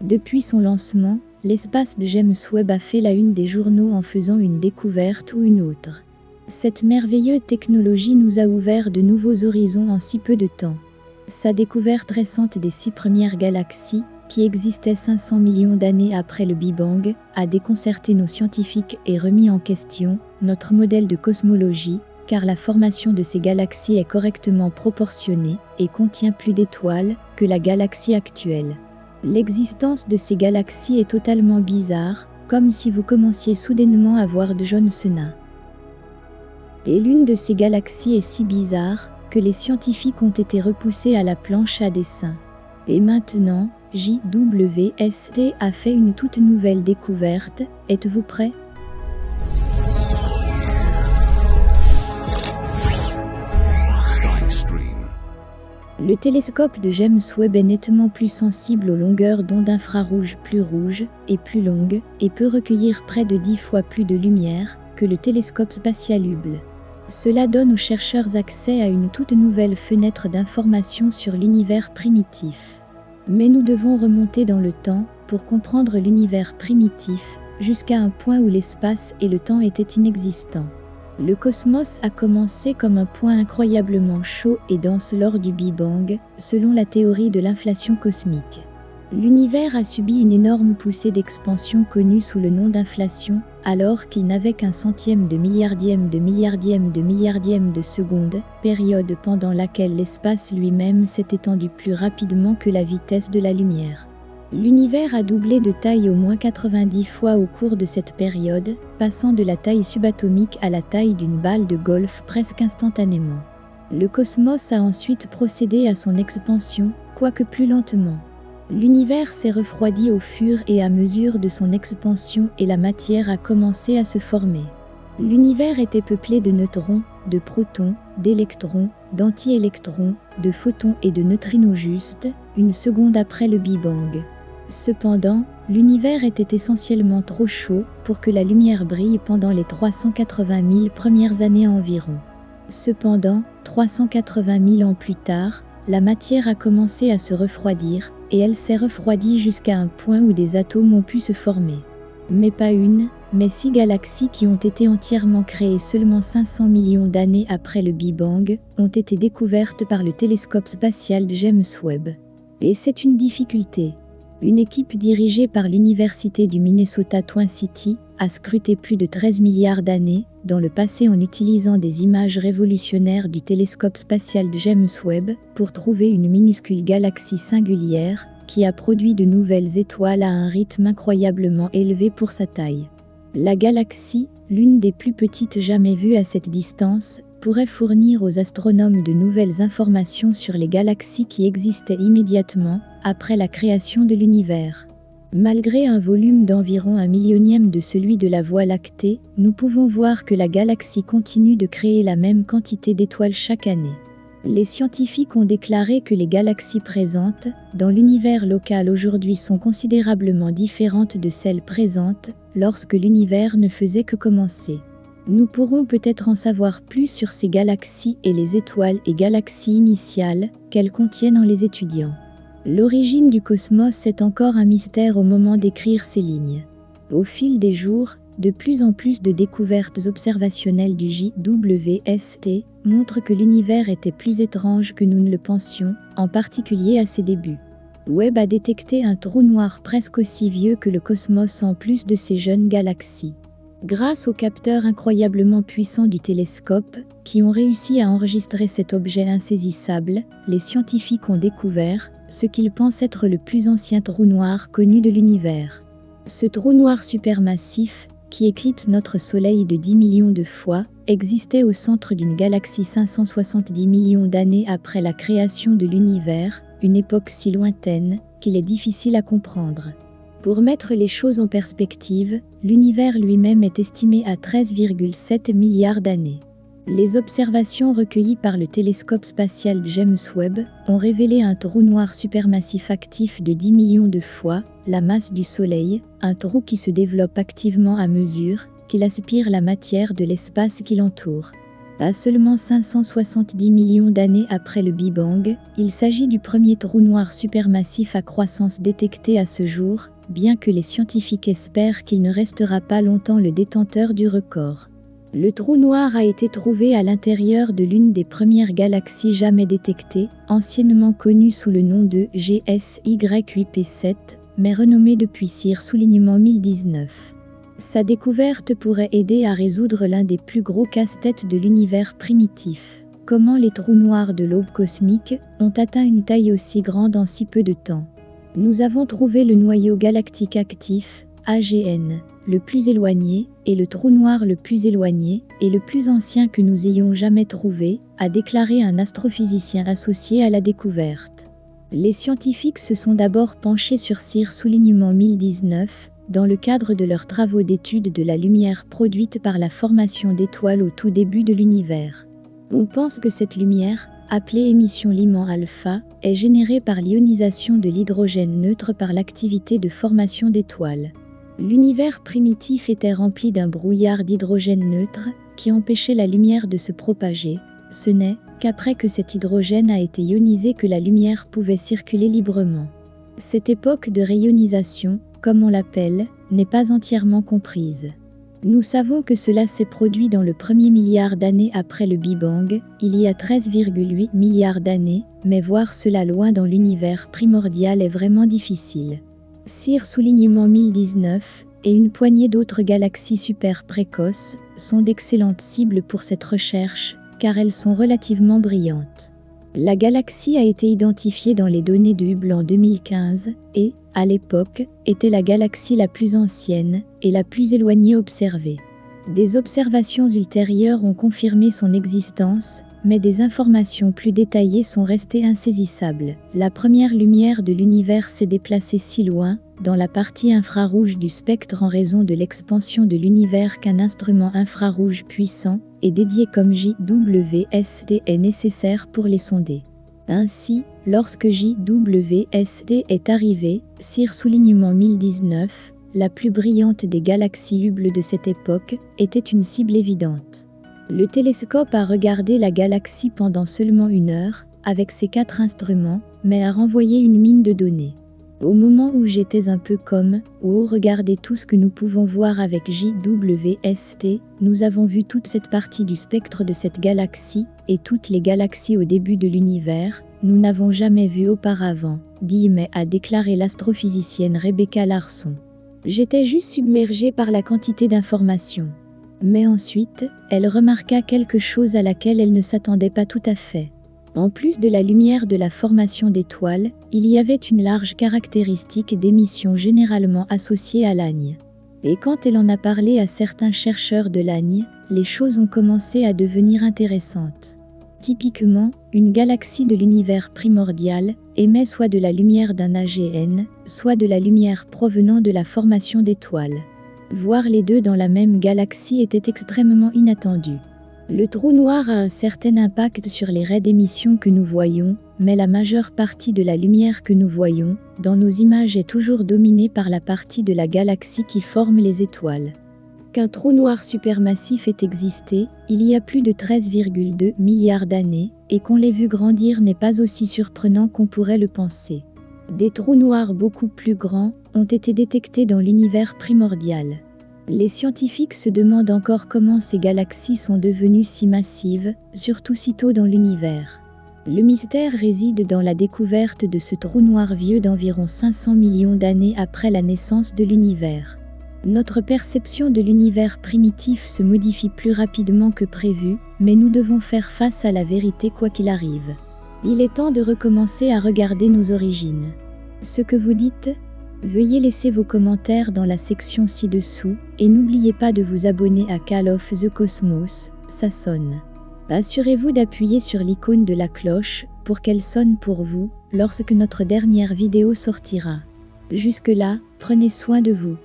Depuis son lancement, l'espace de James Webb a fait la une des journaux en faisant une découverte ou une autre. Cette merveilleuse technologie nous a ouvert de nouveaux horizons en si peu de temps. Sa découverte récente des 6 premières galaxies, qui existaient 500 millions d'années après le Big Bang, a déconcerté nos scientifiques et remis en question notre modèle de cosmologie, car la formation de ces galaxies est correctement proportionnée et contient plus d'étoiles que la galaxie actuelle. L'existence de ces galaxies est totalement bizarre, comme si vous commenciez soudainement à voir de jeunes nains. Et l'une de ces galaxies est si bizarre que les scientifiques ont été repoussés à la planche à dessin. Et maintenant, JWST a fait une toute nouvelle découverte. Êtes-vous prêts? Le télescope de James Webb est nettement plus sensible aux longueurs d'onde infrarouges plus rouges et plus longues et peut recueillir près de 10 fois plus de lumière que le télescope spatial Hubble. Cela donne aux chercheurs accès à une toute nouvelle fenêtre d'information sur l'univers primitif. Mais nous devons remonter dans le temps pour comprendre l'univers primitif jusqu'à un point où l'espace et le temps étaient inexistants. Le cosmos a commencé comme un point incroyablement chaud et dense lors du Big Bang, selon la théorie de l'inflation cosmique. L'univers a subi une énorme poussée d'expansion connue sous le nom d'inflation, alors qu'il n'avait qu'un centième de milliardième de seconde, période pendant laquelle l'espace lui-même s'est étendu plus rapidement que la vitesse de la lumière. L'univers a doublé de taille au moins 90 fois au cours de cette période, passant de la taille subatomique à la taille d'une balle de golf presque instantanément. Le cosmos a ensuite procédé à son expansion, quoique plus lentement. L'univers s'est refroidi au fur et à mesure de son expansion et la matière a commencé à se former. L'univers était peuplé de neutrons, de protons, d'électrons, d'antiélectrons, de photons et de neutrinos juste une seconde après le Big Bang. Cependant, l'univers était essentiellement trop chaud pour que la lumière brille pendant les 380 000 premières années environ. Cependant, 380 000 ans plus tard, la matière a commencé à se refroidir, et elle s'est refroidie jusqu'à un point où des atomes ont pu se former. Mais pas une, mais 6 galaxies qui ont été entièrement créées seulement 500 millions d'années après le Big Bang ont été découvertes par le télescope spatial de James Webb. Et c'est une difficulté. Une équipe dirigée par l'université du Minnesota Twin City a scruté plus de 13 milliards d'années dans le passé en utilisant des images révolutionnaires du télescope spatial de James Webb pour trouver une minuscule galaxie singulière qui a produit de nouvelles étoiles à un rythme incroyablement élevé pour sa taille. La galaxie, l'une des plus petites jamais vues à cette distance, pourrait fournir aux astronomes de nouvelles informations sur les galaxies qui existaient immédiatement après la création de l'univers. Malgré un volume d'environ 1 millionième de celui de la Voie lactée, nous pouvons voir que la galaxie continue de créer la même quantité d'étoiles chaque année. Les scientifiques ont déclaré que les galaxies présentes dans l'univers local aujourd'hui sont considérablement différentes de celles présentes lorsque l'univers ne faisait que commencer. Nous pourrons peut-être en savoir plus sur ces galaxies et les étoiles et galaxies initiales qu'elles contiennent en les étudiant. L'origine du cosmos est encore un mystère au moment d'écrire ces lignes. Au fil des jours, de plus en plus de découvertes observationnelles du JWST montrent que l'univers était plus étrange que nous ne le pensions, en particulier à ses débuts. Webb a détecté un trou noir presque aussi vieux que le cosmos en plus de ces jeunes galaxies. Grâce aux capteurs incroyablement puissants du télescope, qui ont réussi à enregistrer cet objet insaisissable, les scientifiques ont découvert ce qu'ils pensent être le plus ancien trou noir connu de l'univers. Ce trou noir supermassif, qui éclipse notre Soleil de 10 millions de fois, existait au centre d'une galaxie 570 millions d'années après la création de l'univers, une époque si lointaine qu'il est difficile à comprendre. Pour mettre les choses en perspective, l'univers lui-même est estimé à 13,7 milliards d'années. Les observations recueillies par le télescope spatial James Webb ont révélé un trou noir supermassif actif de 10 millions de fois la masse du Soleil, un trou qui se développe activement à mesure qu'il aspire la matière de l'espace qui l'entoure. À seulement 570 millions d'années après le Big Bang, il s'agit du premier trou noir supermassif à croissance détecté à ce jour, bien que les scientifiques espèrent qu'il ne restera pas longtemps le détenteur du record. Le trou noir a été trouvé à l'intérieur de l'une des premières galaxies jamais détectées, anciennement connue sous le nom de GSY-8P7, mais renommée depuis Soulignement 1019. Sa découverte pourrait aider à résoudre l'un des plus gros casse-têtes de l'univers primitif. Comment les trous noirs de l'aube cosmique ont atteint une taille aussi grande en si peu de temps? Nous avons trouvé le noyau galactique actif, AGN, le plus éloigné, et le trou noir le plus éloigné, et le plus ancien que nous ayons jamais trouvé, a déclaré un astrophysicien associé à la découverte. Les scientifiques se sont d'abord penchés sur Soulignement 1019, dans le cadre de leurs travaux d'étude de la lumière produite par la formation d'étoiles au tout début de l'univers. On pense que cette lumière, appelée émission Lyman alpha, est générée par l'ionisation de l'hydrogène neutre par l'activité de formation d'étoiles. L'univers primitif était rempli d'un brouillard d'hydrogène neutre qui empêchait la lumière de se propager. Ce n'est qu'après que cet hydrogène a été ionisé que la lumière pouvait circuler librement. Cette époque de réionisation, comme on l'appelle, n'est pas entièrement comprise. Nous savons que cela s'est produit dans le premier milliard d'années après le Big Bang, il y a 13,8 milliards d'années, mais voir cela loin dans l'univers primordial est vraiment difficile. Soulignement 1019 et une poignée d'autres galaxies super précoces sont d'excellentes cibles pour cette recherche, car elles sont relativement brillantes. La galaxie a été identifiée dans les données de Hubble en 2015 et, à l'époque, était la galaxie la plus ancienne et la plus éloignée observée. Des observations ultérieures ont confirmé son existence, mais des informations plus détaillées sont restées insaisissables. La première lumière de l'univers s'est déplacée si loin, dans la partie infrarouge du spectre en raison de l'expansion de l'univers qu'un instrument infrarouge puissant et dédié comme JWST est nécessaire pour les sonder. Ainsi, lorsque JWST est arrivé, Soulignement 1019, la plus brillante des galaxies Hubble de cette époque, était une cible évidente. Le télescope a regardé la galaxie pendant seulement 1 heure, avec ses 4 instruments, mais a renvoyé une mine de données. Au moment où j'étais un peu comme « Oh, regardez tout ce que nous pouvons voir avec JWST », nous avons vu toute cette partie du spectre de cette galaxie, et toutes les galaxies au début de l'univers, nous n'avons jamais vu auparavant, a déclaré l'astrophysicienne Rebecca Larson. J'étais juste submergée par la quantité d'informations. Mais ensuite, elle remarqua quelque chose à laquelle elle ne s'attendait pas tout à fait. En plus de la lumière de la formation d'étoiles, il y avait une large caractéristique d'émission généralement associée à l'AGN. Et quand elle en a parlé à certains chercheurs de l'AGN, les choses ont commencé à devenir intéressantes. Typiquement, une galaxie de l'univers primordial émet soit de la lumière d'un AGN, soit de la lumière provenant de la formation d'étoiles. Voir les deux dans la même galaxie était extrêmement inattendu. Le trou noir a un certain impact sur les raies d'émission que nous voyons, mais la majeure partie de la lumière que nous voyons dans nos images est toujours dominée par la partie de la galaxie qui forme les étoiles. Qu'un trou noir supermassif ait existé il y a plus de 13,2 milliards d'années, et qu'on l'ait vu grandir n'est pas aussi surprenant qu'on pourrait le penser. Des trous noirs beaucoup plus grands ont été détectés dans l'univers primordial. Les scientifiques se demandent encore comment ces galaxies sont devenues si massives, surtout si tôt dans l'univers. Le mystère réside dans la découverte de ce trou noir vieux d'environ 500 millions d'années après la naissance de l'univers. Notre perception de l'univers primitif se modifie plus rapidement que prévu, mais nous devons faire face à la vérité quoi qu'il arrive. Il est temps de recommencer à regarder nos origines. Ce que vous dites ? Veuillez laisser vos commentaires dans la section ci-dessous et n'oubliez pas de vous abonner à Call of the Cosmos, ça sonne. Assurez-vous d'appuyer sur l'icône de la cloche pour qu'elle sonne pour vous lorsque notre dernière vidéo sortira. Jusque-là, prenez soin de vous.